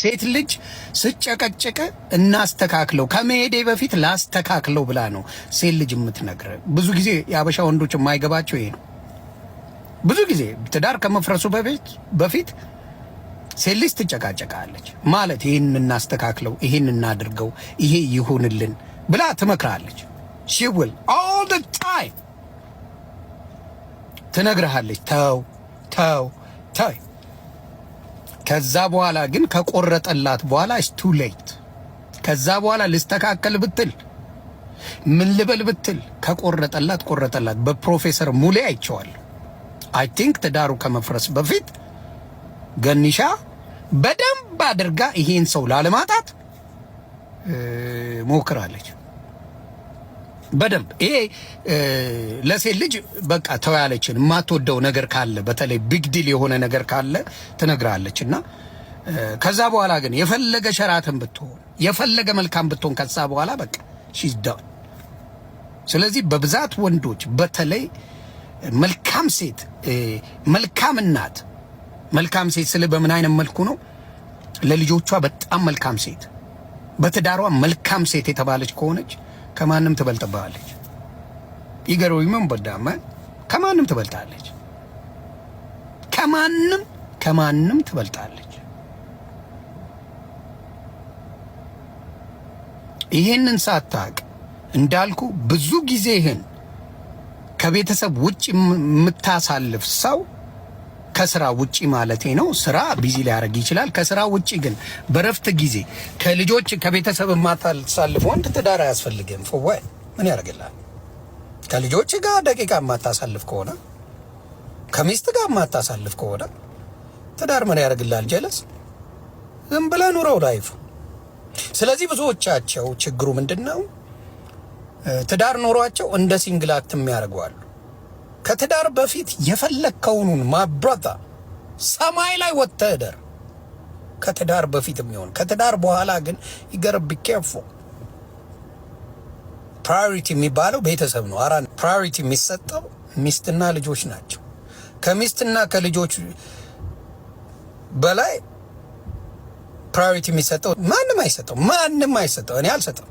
ሴት ልጅ ስጨቀጨቀ እናስተካክለው ከመሄዴ በፊት ላስተካክለው ብላ ነው ሴት ልጅ የምትነግረ። ብዙ ጊዜ የአበሻ ወንዶች የማይገባቸው ይሄ ነው። ብዙ ጊዜ ትዳር ከመፍረሱ በፊት ሴት ልጅ ትጨቃጨቃለች ማለት ይሄን እናስተካክለው፣ ይሄን እናድርገው፣ ይሄ ይሁንልን ብላ ትመክራለች። she will all the time ትነግርሃለች። ተው ተው ተው። ከዛ በኋላ ግን ከቆረጠላት በኋላ it's too late። ከዛ በኋላ ልስተካከል ብትል ምን ልበል ብትል ከቆረጠላት ቆረጠላት። በፕሮፌሰር ሙሌ አይቼዋለሁ። አይ ቲንክ ትዳሩ ከመፍረስ በፊት ገኒሻ በደንብ አድርጋ ይሄን ሰው ላለማጣት ሞክራለች። በደንብ ይሄ ለሴት ልጅ በቃ ተው ያለችን የማትወደው ነገር ካለ በተለይ ቢግ ዲል የሆነ ነገር ካለ ትነግራለች። እና ከዛ በኋላ ግን የፈለገ ሸራተን ብትሆን የፈለገ መልካም ብትሆን ከዛ በኋላ በቃ she's done። ስለዚህ በብዛት ወንዶች በተለይ መልካም ሴት መልካም እናት መልካም ሴት ስለ በምን አይነት መልኩ ነው? ለልጆቿ በጣም መልካም ሴት በትዳሯ መልካም ሴት የተባለች ከሆነች ከማንም ትበልጥባለች። ይገርውኝ ምን በዳማ ከማንም ትበልጣለች። ከማንም ትበልጣለች። ይሄንን ሳታቅ እንዳልኩ ብዙ ጊዜህን ከቤተሰብ ውጪ የምታሳልፍ ሰው ከስራ ውጪ ማለቴ ነው። ስራ ቢዚ ሊያደርግ ይችላል። ከስራ ውጪ ግን በረፍት ጊዜ ከልጆች ከቤተሰብ የማታሳልፍ ወንድ ትዳር አያስፈልግም። ፈወይ ምን ያደርግልሃል? ከልጆች ጋር ደቂቃ የማታሳልፍ ከሆነ ከሚስት ጋር የማታሳልፍ ከሆነ ትዳር ምን ያደርግልሃል? ጀለስ ዝም ብለህ ኑረው ላይፍ። ስለዚህ ብዙዎቻቸው ችግሩ ምንድነው? ትዳር ኖሯቸው እንደ ሲንግል አክት የሚያደርጓሉ። ከትዳር በፊት የፈለከውን ማብራታ ሰማይ ላይ ወተደር ከትዳር በፊት የሚሆን ከትዳር በኋላ ግን ይገርብ ቢኬርፉ። ፕራዮሪቲ የሚባለው ቤተሰብ ነው። አራ ፕራዮሪቲ የሚሰጠው ሚስትና ልጆች ናቸው። ከሚስትና ከልጆች በላይ ፕራዮሪቲ የሚሰጠው ማንም አይሰጠው። እኔ አልሰጠም።